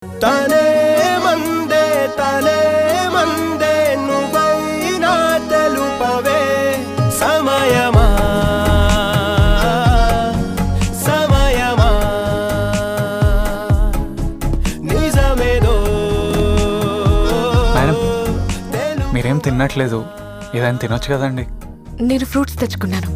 తనే మందే నువ్వైనా తెలుపవే సమయమా నిజమేదో. మేడం మీరేం తిన్నట్లేదు, ఏదైనా తినొచ్చు కదండి. నేను ఫ్రూట్స్ తెచ్చుకున్నాను.